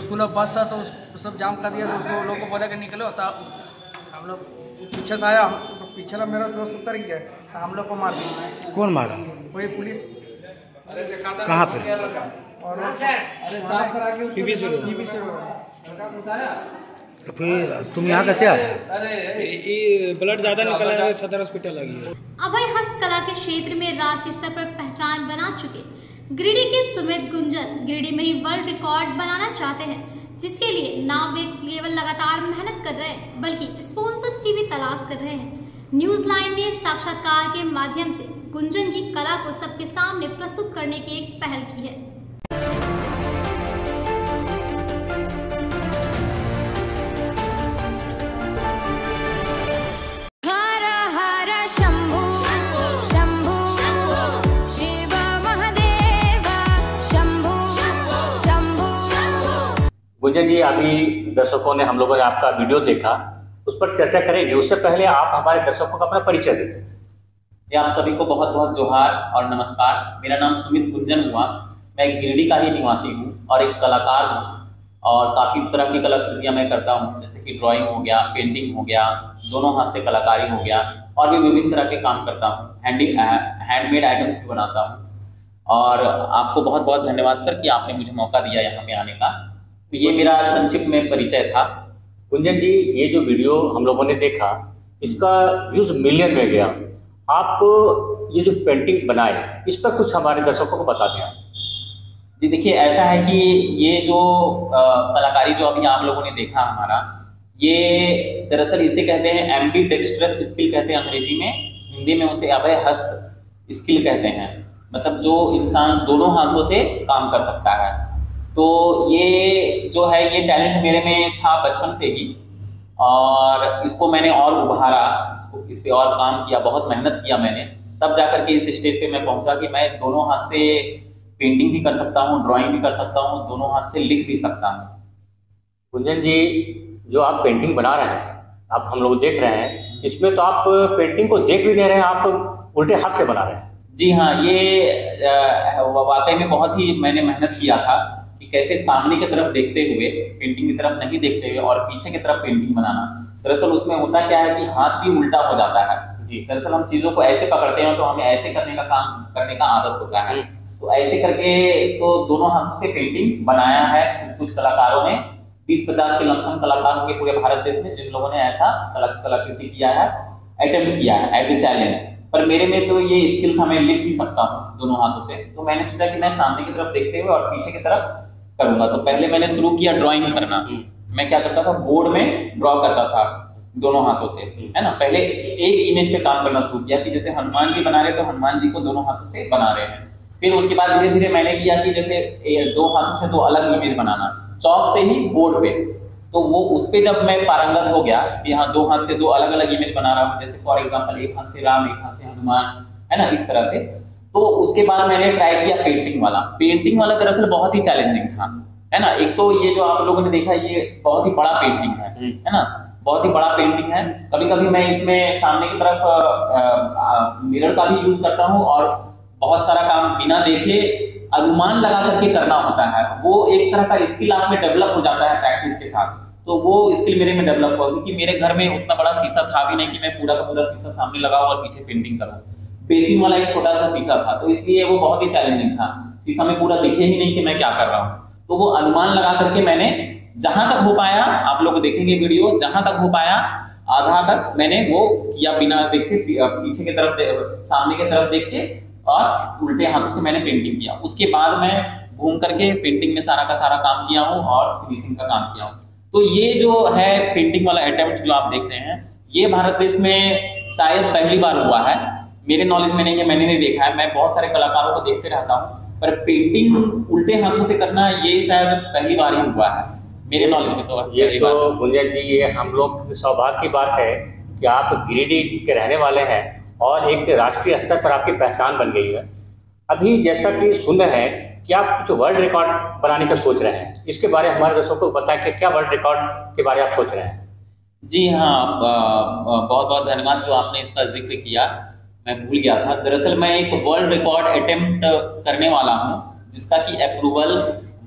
स्कूल में बस था तो उस सब जाम कर दिया, तो उसको लोगों को बोला कि निकलो। तब हम लोग पीछे से आया, तो पीछे ना मेरा दोस्त उतर गया, हम लोग को मार दिया। कौन मारा? वही पुलिस। कहाँ पे? और तो फिर तुम यहाँ कैसे आए? ये ब्लड ज्यादा निकल रहा है, सदर हॉस्पिटल आ गई। अभय हस्तकला के क्षेत्र में राष्ट्रीय स्तर पर पहचान बना चुके गिरिडीह के सुमित गुंजन गिरिडीह में ही वर्ल्ड रिकॉर्ड बनाना चाहते हैं, जिसके लिए ना वे केवल लगातार मेहनत कर रहे हैं बल्कि स्पॉन्सर की भी तलाश कर रहे हैं। न्यूज लाइन ने साक्षात्कार के माध्यम से गुंजन की कला को सबके सामने प्रस्तुत करने की एक पहल की है। गुंजन जी, अभी दर्शकों ने हम लोगों ने आपका वीडियो देखा, उस पर चर्चा करेंगे। उससे पहले आप हमारे दर्शकों को अपना परिचय देते। आप सभी को बहुत बहुत जोहार और नमस्कार। मेरा नाम सुमित गुंजन हुआ। मैं गिरिडीह का ही निवासी हूँ और एक कलाकार हूँ और काफ़ी तरह की कलाकृतियाँ मैं करता हूँ, जैसे कि ड्राइंग हो गया, पेंटिंग हो गया, दोनों हाथ से कलाकारी हो गया और भी विभिन्न तरह के काम करता हूँ। हैंडमेड आइटम्स भी बनाता हूँ। और आपको बहुत बहुत धन्यवाद सर कि आपने मुझे मौका दिया यहाँ पे आने का। ये मेरा संक्षिप्त में परिचय था। गुंजन जी, ये जो वीडियो हम लोगों ने देखा, इसका व्यूज मिलियन में गया। आप ये जो पेंटिंग बनाए, इस पर कुछ हमारे दर्शकों को बता दें। जी देखिए, ऐसा है कि ये जो कलाकारी जो अभी आप लोगों ने देखा हमारा, ये दरअसल इसे कहते हैं एम्बी डेक्स्ट्रस स्किल कहते हैं अंग्रेजी में, हिंदी में उसे अभय हस्त स्किल कहते हैं। मतलब जो इंसान दोनों हाथों से काम कर सकता है। तो ये जो है, ये टैलेंट मेरे में था बचपन से ही और इसको मैंने और उभारा, इस पे और काम किया, बहुत मेहनत किया मैंने, तब जाकर के इस स्टेज पे मैं पहुंचा कि मैं दोनों हाथ से पेंटिंग भी कर सकता हूँ, ड्राइंग भी कर सकता हूँ, दोनों हाथ से लिख भी सकता हूँ। गुंजन जी, जो आप पेंटिंग बना रहे हैं, आप हम लोग देख रहे हैं, इसमें तो आप पेंटिंग को देख भी नहीं रहे हैं, आप उल्टे हाथ से बना रहे हैं। जी हाँ, ये वाकई में बहुत ही मैंने मेहनत किया था कि कैसे सामने की तरफ देखते हुए, पेंटिंग की तरफ नहीं देखते हुए और पीछे की तरफ पेंटिंग बनाना। दरअसल उसमें होता क्या है कि हाथ भी उल्टा हो जाता है। जी, दरअसल हम चीजों को ऐसे पकड़ते हैं तो हमें ऐसे करने का आदत होता है। तो ऐसे करके तो दोनों हाथों से पेंटिंग बनाया है कुछ कलाकारों ने, 20-50 के लमसम कलाकार होंगे पूरे भारत देश में जिन लोगों ने ऐसा कलाकृति किया है, अटेम्प्ट किया है एज ए चैलेंज। पर मेरे में तो ये स्किल था, मैं लिख भी सकता हूँ दोनों हाथों से। तो मैंने सोचा कि मैं सामने की तरफ देखते हुए और पीछे की तरफ करूंगा। तो पहले मैंने शुरू किया ड्राइंग करना। मैं क्या करता था, बोर्ड में ड्रॉ करता था दोनों हाथों से, है ना। पहले एक इमेज पे काम करना शुरू किया कि जैसे हनुमान जी बना रहे तो हनुमान जी को दोनों हाथों से बना रहे हैं। फिर उसके बाद धीरे धीरे मैंने किया कि जैसे दो हाथों से दो अलग इमेज बनाना, चौक से ही बोर्ड पे। तो वो उस पे जब मैं पारंगत हो गया कि हाँ, दो हाथ से दो अलग अलग इमेज बना रहा हूँ, जैसे फॉर एग्जाम्पल एक हाथ से राम, एक हाथ से हनुमान, है ना, इस तरह से। तो उसके बाद मैंने ट्राई किया पेंटिंग वाला। पेंटिंग वाला दरअसल बहुत ही चैलेंजिंग था, है ना। एक तो ये जो आप लोगों ने देखा, ये बहुत ही बड़ा पेंटिंग है ना, बहुत ही बड़ा पेंटिंग है। कभी कभी मैं इसमें सामने की तरफ मिरर का भी यूज करता हूँ और बहुत सारा काम बिना देखे अनुमान लगा करके करना होता है। वो एक तरह का स्किल आप में डेवलप हो जाता है प्रैक्टिस के साथ। तो वो स्किल मेरे में डेवलप हुआ, क्योंकि मेरे घर में उतना बड़ा शीशा था भी नहीं कि मैं पूरा का पूरा शीशा सामने लगाऊं और पीछे पेंटिंग करूं। बेसिन वाला एक छोटा सा शीशा था, तो इसलिए वो बहुत ही चैलेंजिंग था। शीशा में पूरा दिखे ही नहीं कि मैं क्या कर रहा हूँ। तो वो अनुमान लगा करके मैंने जहां तक हो पाया, आप लोग देखेंगे वीडियो, जहां तक हो पाया आधा तक मैंने वो किया बिना देखे, पीछे की तरफ सामने की तरफ देख के और उल्टे हाथों से मैंने पेंटिंग किया। उसके बाद मैं घूम करके पेंटिंग में सारा का सारा काम किया हूँ और फिनिशिंग का काम किया हूँ। तो ये जो है पेंटिंग वाला अटेम्प्ट जो आप देख रहे हैं, ये भारत देश में शायद पहली बार हुआ है। मेरे नॉलेज में नहीं है, मैंने नहीं देखा है। मैं बहुत सारे कलाकारों को देखते रहता हूँ, पर पेंटिंग उल्टे हाथों से करना ये शायद पहली बार ही हुआ है मेरे नॉलेज में। तो ये तो गुंजन जी, ये हम लोग सौभाग्य की बात है कि आप गिरिडीह के रहने वाले हैं और एक राष्ट्रीय स्तर पर आपकी पहचान बन गई है। अभी जैसा कि सुन रहे हैं कि आप कुछ वर्ल्ड रिकॉर्ड बनाने का सोच रहे हैं, इसके बारे में हमारे दर्शकों को बताएं कि क्या वर्ल्ड रिकॉर्ड के बारे में आप सोच रहे हैं। जी हाँ, बहुत बहुत धन्यवाद जो आपने इसका जिक्र किया, मैं भूल गया था। दरअसल मैं एक वर्ल्ड रिकॉर्ड अटेम्प्ट करने वाला हूँ, जिसका कि approval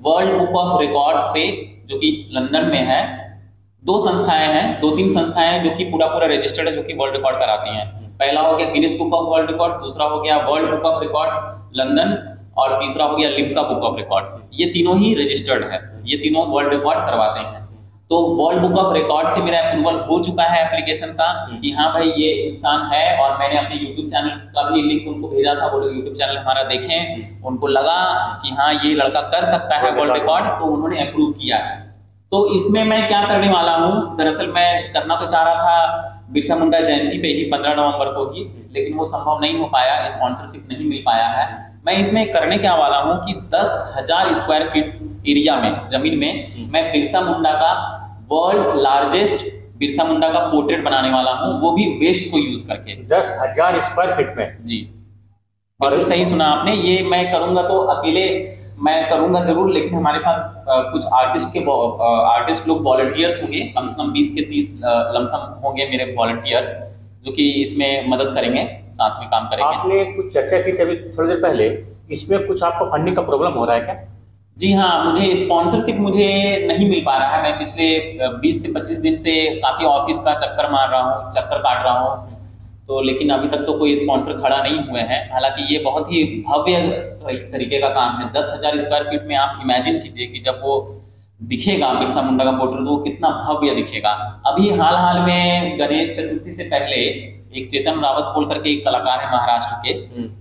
world book of record से, जो कि लंदन में है, दो संस्थाएं हैं, 2-3 संस्थाएं हैं जो कि पूरा रजिस्टर्ड है, जो कि वर्ल्ड रिकॉर्ड कराती हैं। पहला हो गया Guinness book of world record, दूसरा हो गया world book of record London और तीसरा हो गया लिम्का बुक ऑफ रिकॉर्ड। ये तीनों ही रजिस्टर्ड है, ये तीनों वर्ल्ड रिकॉर्ड करवाते हैं। तो तो वर्ल्ड बुक ऑफ रिकॉर्ड से मेरा अप्रूवल हो चुका है एप्लीकेशन का कि हाँ भाई ये इंसान है, और मैंने अपने यूट्यूब चैनल का भी लिंक उनको भेजा था, वो लोग यूट्यूब चैनल हमारा देखें, उनको लगा कि हाँ ये लड़का कर सकता है वर्ल्ड रिकॉर्ड, तो उन्होंने अप्रूव किया है। तो इसमें मैं क्या करने वाला हूँ, दरअसल मैं करना तो चाह रहा था बिरसा मुंडा जयंती पे ही 15 नवंबर को ही, लेकिन वो संभव नहीं हो पाया, स्पॉन्सरशिप नहीं मिल पाया है। मैं इसमें करने क्या वाला हूँ कि 10,000 स्क्वायर फीट एरिया में, जमीन में, मैं बिरसा मुंडा का वर्ल्ड लार्जेस्ट बिरसा मुंडा का पोर्ट्रेट बनाने वाला हूँ, वो भी वेस्ट को यूज करके। 10,000 स्क्वायर फीट में? जी, और सही सुना आपने। ये मैं करूंगा तो अकेले मैं करूंगा जरूर, लेकिन हमारे साथ कुछ आर्टिस्ट लोग वॉलंटियर्स होंगे, कम से कम 20 के 30 लमसम होंगे मेरे वॉलंटियर्स, जो कि इसमें मदद करेंगे, साथ में काम करेंगे। आपने कुछ चर्चा की थी अभी थोड़ी देर पहले, इसमें कुछ आपको फंडिंग का प्रॉब्लम हो रहा है क्या? जी हाँ, मुझे स्पॉन्सरशिप मुझे नहीं मिल पा रहा है। मैं पिछले 20 से 25 दिन से काफ़ी ऑफिस का चक्कर मार रहा हूँ, चक्कर काट रहा हूँ, तो लेकिन अभी तक तो कोई स्पॉन्सर खड़ा नहीं हुए हैं। हालांकि ये बहुत ही भव्य तरीके का काम है। 10,000 स्क्वायर फीट में आप इमेजिन कीजिए कि जब वो दिखेगा बिरसा मुंडा का पोर्ट्रेट, तो वो कितना भव्य दिखेगा। अभी हाल में गणेश चतुर्थी से पहले एक चेतन रावत बोल करके एक कलाकार है महाराष्ट्र के,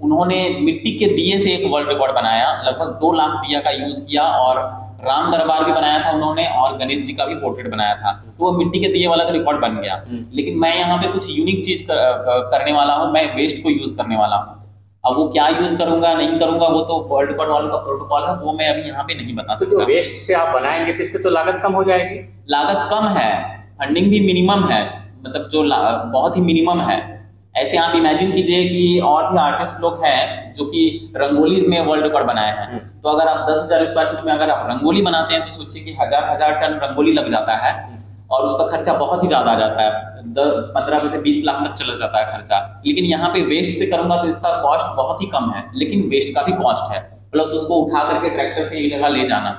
उन्होंने मिट्टी के दिए से एक वर्ल्ड रिकॉर्ड बनाया, लगभग 2 लाख दिया का यूज किया, और राम दरबार भी बनाया था उन्होंने, और गणेश जी का भी पोर्ट्रेट बनाया था। तो वो मिट्टी के दिए वाला तो रिकॉर्ड बन गया। लेकिन मैं यहाँ पे कुछ यूनिक चीज करने वाला हूँ, मैं वेस्ट को यूज करने वाला हूँ। अब वो क्या यूज करूंगा नहीं करूंगा, वो तो वर्ल्ड रिकॉर्ड वालों का प्रोटोकॉल है, वो मैं अभी यहाँ पे नहीं बता सकता। तो जो वेस्ट से आप बनाएंगे तो इसकी तो लागत कम हो जाएगी? लागत कम है, फंडिंग भी मिनिमम है, मतलब जो बहुत ही मिनिमम है। ऐसे आप इमेजिन कीजिए कि और भी आर्टिस्ट लोग हैं जो कि रंगोली में वर्ल्ड रिकॉर्ड बनाए हैं, तो अगर आप 10,000 स्क्वायर फीट में अगर आप रंगोली बनाते हैं तो सोचिए कि हजार टन रंगोली लग जाता है, और उसका खर्चा बहुत ही ज्यादा आ जाता है, 15 से 20 लाख तक चला जाता है खर्चा। लेकिन यहाँ पे वेस्ट से करूंगा तो इसका कॉस्ट बहुत ही कम है, लेकिन वेस्ट का भी कॉस्ट है, प्लस उसको उठा करके ट्रैक्टर से एक जगह ले जाना,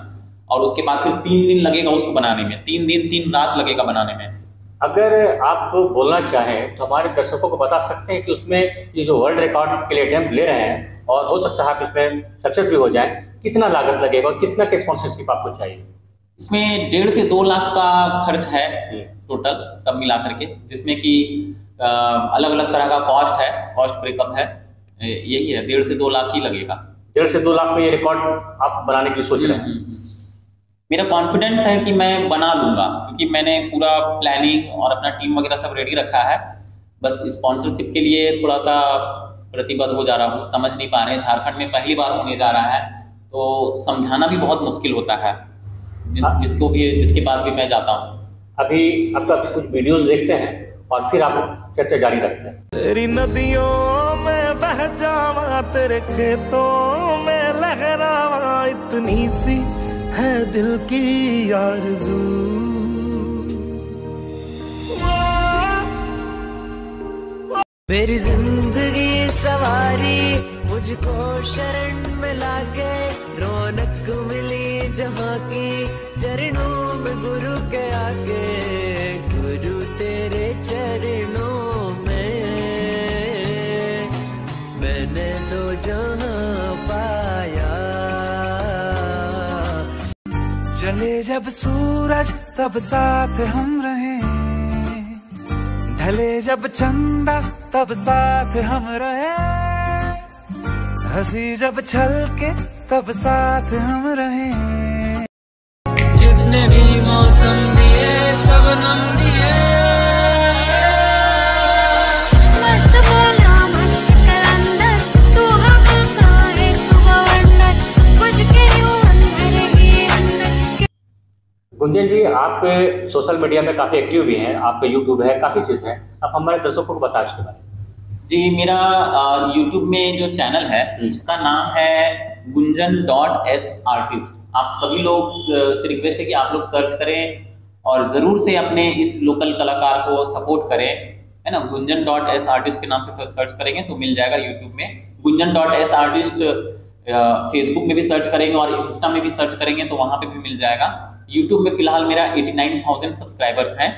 और उसके बाद फिर 3 दिन लगेगा उसको बनाने में, 3 दिन 3 रात लगेगा बनाने में। अगर आप बोलना चाहें तो हमारे दर्शकों को बता सकते हैं कि उसमें ये जो वर्ल्ड रिकॉर्ड के लिए अटेम्प्ट ले रहे हैं, और हो सकता है आप इसमें सक्सेस भी हो जाए, कितना लागत लगेगा और कितना की स्पॉन्सरशिप आपको चाहिए? इसमें 1.5 से 2 लाख का खर्च है टोटल सब मिला करके, जिसमें कि अलग अलग तरह का कॉस्ट है, कॉस्ट ब्रेकअप है, यही है 1.5 से 2 लाख ही लगेगा। 1.5 से 2 लाख में ये रिकॉर्ड आप बनाने की सोच रहे हैं? मेरा कॉन्फिडेंस है कि मैं बना लूंगा, क्योंकि मैंने पूरा प्लानिंग और अपना टीम वगैरह सब रेडी रखा है। बस स्पॉन्सरशिप के लिए थोड़ा सा प्रतिबद्ध हो जा रहा हूँ, समझ नहीं पा रहे हैं। झारखंड में पहली बार होने जा रहा है, तो समझाना भी बहुत मुश्किल होता है जिसके पास भी मैं जाता हूँ। अभी आपका कुछ वीडियोस देखते हैं और फिर आप चर्चा जारी रखते हैं। तेरी नदियों में बह जावा, तेरे खेतों में लहरावा, इतनी सी है दिल की आरज़ू। मेरी जिंदगी सवारी मुझको शरण में लाके, रौनक मिली जहाँ की चरणों में गुरु के आके, गुरु तेरे चरणों में मैंने तो जहाँ पाया। चले जब सूरज तब साथ हम रहे, ढले जब चंदा तब साथ हम रहे, हंसी जब छलके तब साथ हम रहे। जितने भी मौसम दिए सबनम दिए, मस्त बोला मस्त कलंदर, तू हमका एक वंडर, कुछ के यूं अंदर ही अंदर। गुंजन जी, आप सोशल मीडिया में काफ़ी एक्टिव भी हैं, आपका यूट्यूब है, काफ़ी चीज़ है, आप हमारे दर्शकों को बताएं उसके बारे में। जी, मेरा यूट्यूब में जो चैनल है उसका नाम है gunjan.s artist। आप सभी लोग से रिक्वेस्ट है कि आप लोग सर्च करें और ज़रूर से अपने इस लोकल कलाकार को सपोर्ट करें, है ना। gunjan.s artist के नाम से सर्च करेंगे तो मिल जाएगा यूट्यूब में। gunjan.s artist फेसबुक में भी सर्च करेंगे और इंस्टा में भी सर्च करेंगे तो वहाँ पे भी मिल जाएगा। यूट्यूब में फिलहाल मेरा 89,000 सब्सक्राइबर्स हैं,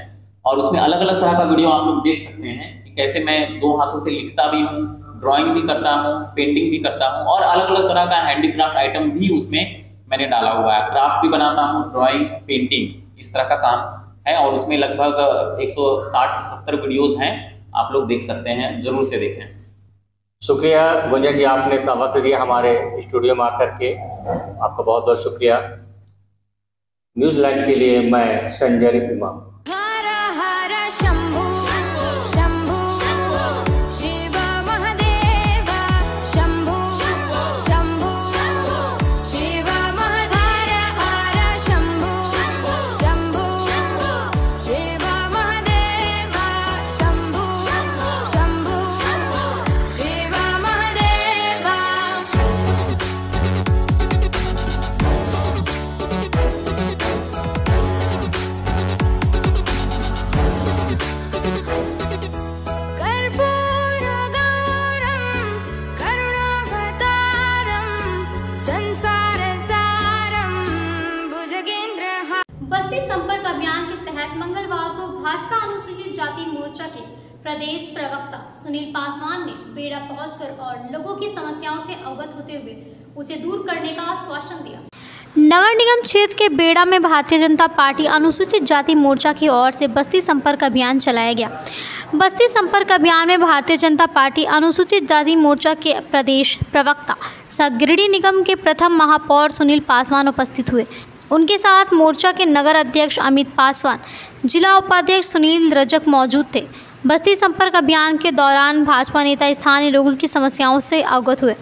और उसमें अलग अलग तरह का वीडियो आप लोग देख सकते हैं कि कैसे मैं 2 हाथों से लिखता भी हूँ, ड्राइंग भी करता हूँ, पेंटिंग भी करता हूँ, और अलग अलग तरह का हैंडीक्राफ्ट आइटम भी उसमें मैंने डाला हुआ है। क्राफ्ट भी बनाता हूँ, ड्राइंग, पेंटिंग, इस तरह का काम है और उसमें लगभग 160 से 70 वीडियोज़ हैं, आप लोग देख सकते हैं, जरूर से देखें। शुक्रिया गुंजन जी, आपने इतना वक्त दिया हमारे स्टूडियो में आकर के, आपका बहुत बहुत शुक्रिया। न्यूज़ लाइन के लिए मैं संजय रिपिमा। बस्ती संपर्क अभियान के तहत मंगलवार को भाजपा अनुसूचित जाति मोर्चा के प्रदेश प्रवक्ता सुनील पासवान ने बेड़ा पहुंचकर और लोगों की समस्याओं से अवगत होते हुए उसे दूर करने का आश्वासन दिया। नगर निगम क्षेत्र के बेड़ा में भारतीय जनता पार्टी अनुसूचित जाति मोर्चा की ओर से बस्ती संपर्क अभियान चलाया गया। बस्ती संपर्क अभियान में भारतीय जनता पार्टी अनुसूचित जाति मोर्चा के प्रदेश प्रवक्ता सह गिरिडीह निगम के प्रथम महापौर सुनील पासवान उपस्थित हुए। उनके साथ मोर्चा के नगर अध्यक्ष अमित पासवान, जिला उपाध्यक्ष सुनील रजक मौजूद थे। बस्ती संपर्क अभियान के दौरान भाजपा नेता स्थानीय लोगों की समस्याओं से अवगत हुए।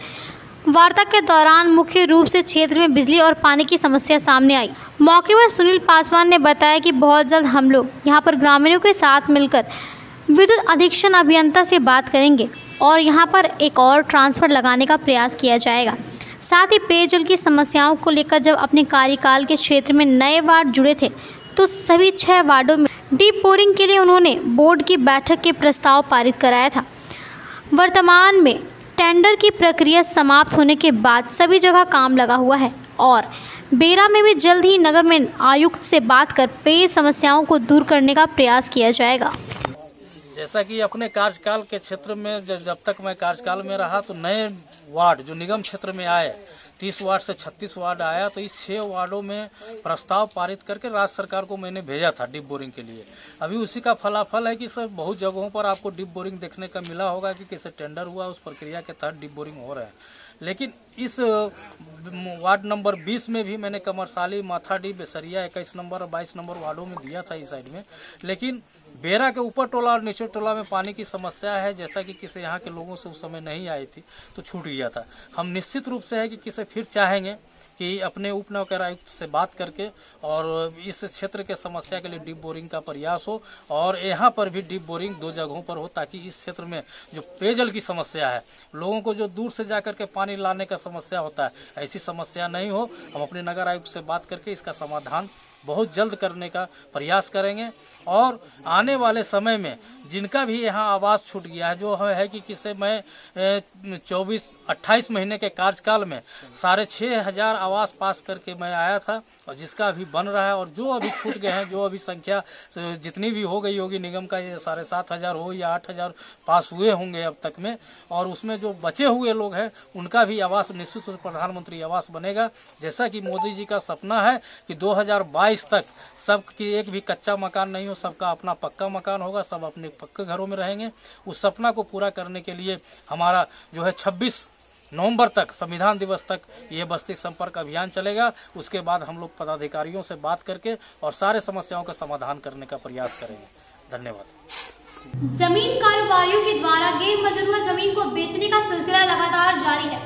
वार्ता के दौरान मुख्य रूप से क्षेत्र में बिजली और पानी की समस्या सामने आई। मौके पर सुनील पासवान ने बताया कि बहुत जल्द हम लोग यहां पर ग्रामीणों के साथ मिलकर विद्युत अधीक्षण अभियंता से बात करेंगे और यहां पर एक और ट्रांसफर लगाने का प्रयास किया जाएगा। साथ ही पेयजल की समस्याओं को लेकर जब अपने कार्यकाल के क्षेत्र में नए वार्ड जुड़े थे तो सभी 6 वार्डों में डीप बोरिंग के लिए उन्होंने बोर्ड की बैठक के प्रस्ताव पारित कराया था। वर्तमान में टेंडर की प्रक्रिया समाप्त होने के बाद सभी जगह काम लगा हुआ है और बेड़ा में भी जल्द ही नगर में आयुक्त से बात कर पेय समस्याओं को दूर करने का प्रयास किया जाएगा। जैसा कि अपने कार्यकाल के क्षेत्र में जब तक मैं कार्यकाल में रहा तो नए वार्ड जो निगम क्षेत्र में आए 30 वार्ड से 36 वार्ड आया, तो इस 6 वार्डों में प्रस्ताव पारित करके राज्य सरकार को मैंने भेजा था डीप बोरिंग के लिए। अभी उसी का फलाफल है कि सर बहुत जगहों पर आपको डीप बोरिंग देखने का मिला होगा कि कैसे टेंडर हुआ, उस प्रक्रिया के तहत डीप बोरिंग हो रहा है। लेकिन इस वार्ड नंबर 20 में भी मैंने कमरसाली, माथाडी, बेसरिया 21 नंबर और 22 नंबर वार्डों में दिया था इस साइड में। लेकिन बेड़ा के ऊपर टोला और नीचे टोला में पानी की समस्या है, जैसा कि किसी यहाँ के लोगों से उस समय नहीं आई थी तो छूट गया था। हम निश्चित रूप से है कि किसे फिर चाहेंगे कि अपने उप नगर आयुक्त से बात करके और इस क्षेत्र के समस्या के लिए डीप बोरिंग का प्रयास हो और यहाँ पर भी डीप बोरिंग 2 जगहों पर हो, ताकि इस क्षेत्र में जो पेयजल की समस्या है, लोगों को जो दूर से जाकर के पानी लाने का समस्या होता है, ऐसी समस्या नहीं हो। हम अपने नगर आयुक्त से बात करके इसका समाधान बहुत जल्द करने का प्रयास करेंगे और आने वाले समय में जिनका भी यहाँ आवास छूट गया है, जो है कि किसे मैं 28 महीने के कार्यकाल में 6,500 आवास पास करके मैं आया था और जिसका अभी बन रहा है और जो अभी छूट गए हैं, जो अभी संख्या जितनी भी हो गई होगी निगम का, ये 7,500 हो या 8,000 पास हुए होंगे अब तक में, और उसमें जो बचे हुए लोग हैं उनका भी आवास निश्चित रूप से प्रधानमंत्री आवास बनेगा। जैसा कि मोदी जी का सपना है कि 2022 तक सबकी एक भी कच्चा मकान नहीं हो, सबका अपना पक्का मकान होगा, सब अपने पक्के घरों में रहेंगे। उस सपना को पूरा करने के लिए हमारा जो है 26 नवंबर तक, संविधान दिवस तक ये बस्ती संपर्क अभियान चलेगा। उसके बाद हम लोग पदाधिकारियों से बात करके और सारे समस्याओं का समाधान करने का प्रयास करेंगे। धन्यवाद। जमीन कारोबारियों के द्वारा गैर मजरूआ जमीन को बेचने का सिलसिला लगातार जारी है।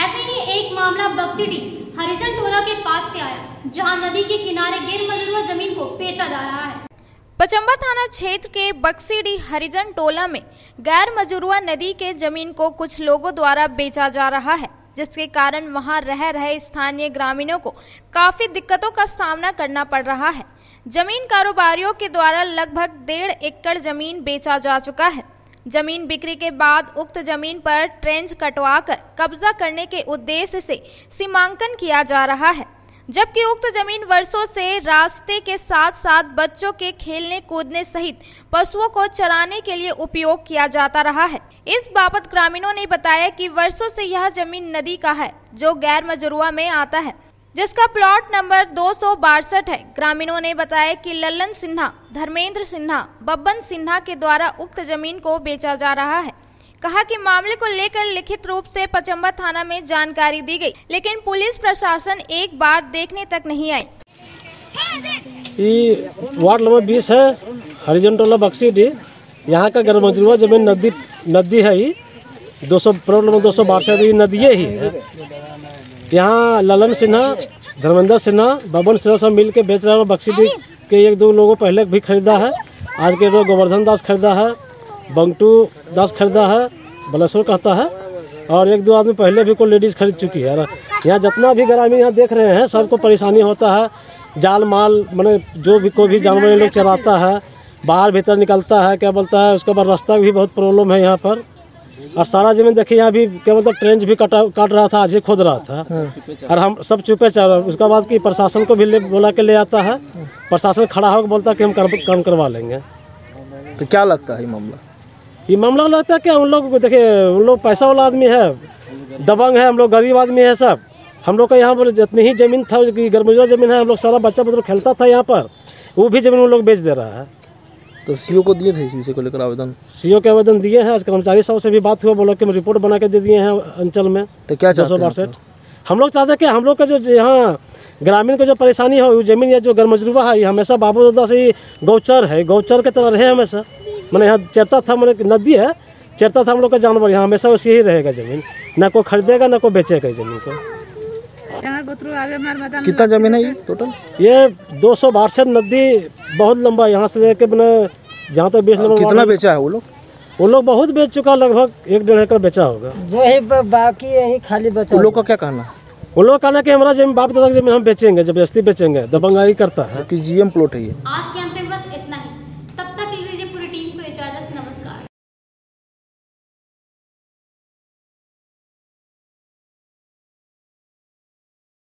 ऐसे ही एक मामला बक्सीडीह हरिजन टोला के पास से आया, जहां नदी के किनारे गैर मजरूआ जमीन को बेचा जा रहा है। पचम्बा थाना क्षेत्र के बक्सीडीह हरिजन टोला में गैर मजरूआ नदी के जमीन को कुछ लोगों द्वारा बेचा जा रहा है, जिसके कारण वहां रह रहे स्थानीय ग्रामीणों को काफी दिक्कतों का सामना करना पड़ रहा है। जमीन कारोबारियों के द्वारा लगभग 1.5 एकड़ जमीन बेचा जा चुका है। जमीन बिक्री के बाद उक्त जमीन पर ट्रेंच कटवाकर कब्जा करने के उद्देश्य से सीमांकन किया जा रहा है, जबकि उक्त जमीन वर्षों से रास्ते के साथ साथ बच्चों के खेलने कूदने सहित पशुओं को चराने के लिए उपयोग किया जाता रहा है। इस बाबत ग्रामीणों ने बताया कि वर्षों से यह जमीन नदी का है, जो गैर मजरूआ में आता है। जिसका प्लॉट नंबर 262 है। ग्रामीणों ने बताया कि लल्लन सिन्हा, धर्मेंद्र सिन्हा, बब्बन सिन्हा के द्वारा उक्त जमीन को बेचा जा रहा है। कहा कि मामले को लेकर लिखित रूप से पचम्बा थाना में जानकारी दी गई, लेकिन पुलिस प्रशासन एक बार देखने तक नहीं आई। ये वार्ड नंबर 20 है, हरिजन टोला बक्सी डी। यहाँ का गैरमजरूआ जमीन नदी है। ये 262 नदी ही है। यहाँ ललन सिन्हा, धर्मेंद्र सिन्हा, बबन सिन्हा सब मिल के बेच रहे हैं। बक्सी डी के एक दो लोगों पहले भी खरीदा है। आज के लोग गोवर्धन दास खरीदा है, बंटू दास खरीदा है, बलेश्वर कहता है, और एक दो आदमी पहले भी कोई लेडीज़ खरीद चुकी है। यहाँ जितना भी ग्रामीण यहाँ देख रहे हैं सबको परेशानी होता है। जाल माल मैंने जो भी कोई भी जानवर ये लोग चराता है, बाहर भीतर निकलता है, क्या बोलता है, उसके बाद रास्ता भी बहुत प्रॉब्लम है यहाँ पर। और सारा जमीन देखिए यहाँ भी क्या बोलता ट्रेंच भी काट रहा था, आज ही खोद रहा था। और हम सब चुपे चाह रहे। उसके बाद कि प्रशासन को भी बोला के ले आता है। प्रशासन खड़ा होकर बोलता है कि हम काम करवा लेंगे। तो क्या लगता है ये मामला लगता है कि हम लोग देखिए, उन लोग पैसा वाला आदमी है, दबंग है, हम लोग गरीब आदमी है सब। हम लोग का यहाँ पर जितनी ही ज़मीन था, गरमजुआ ज़मीन है, हम लोग सारा बच्चा बच्चा खेलता था यहाँ पर, वो भी ज़मीन उन लोग बेच दे रहा है। तो सीओ को दिए थे इस विषय को लेकर आवेदन? सीओ के आवेदन दिए हैं। आज कर्मचारी साहब से भी बात हुआ, बोला कि हम रिपोर्ट बना के दे दिए हैं अंचल में। तो क्या चाहते हैं? हम लोग चाहते हैं कि हम लोग का जो यहाँ ग्रामीण को जो परेशानी है, वो जमीन या जो गरमजरूआ है, ये हमेशा बाबू दादा से गौचर है, गौचर के तरह रहे हमेशा। मैंने यहाँ चरता था, मैंने नदी है, चरता था हम लोग का जानवर, यहाँ हमेशा उसी ही रहेगा जमीन। ना कोई खरीदेगा ना कोई बेचेगा इस जमीन को। कितना जमीन है ये टोटल? ये 262 नदी बहुत लंबा, यहाँ से लेके मैंने जहाँ तक 20 नंबर। कितना बेचा है वो लोग? वो लोग बहुत बेच चुका, लगभग 1-1.5 एकड़ बेचा होगा। जो है बाकी यही खाली बचा। उन लोग का क्या कहना है? वो लोग कहना कि हमारा जमीन बाप दादा की जमीन हम बेचेंगे, जबरदस्ती बेचेंगे, दबंगाई करता है कि जीएम प्लॉट है ये। आज के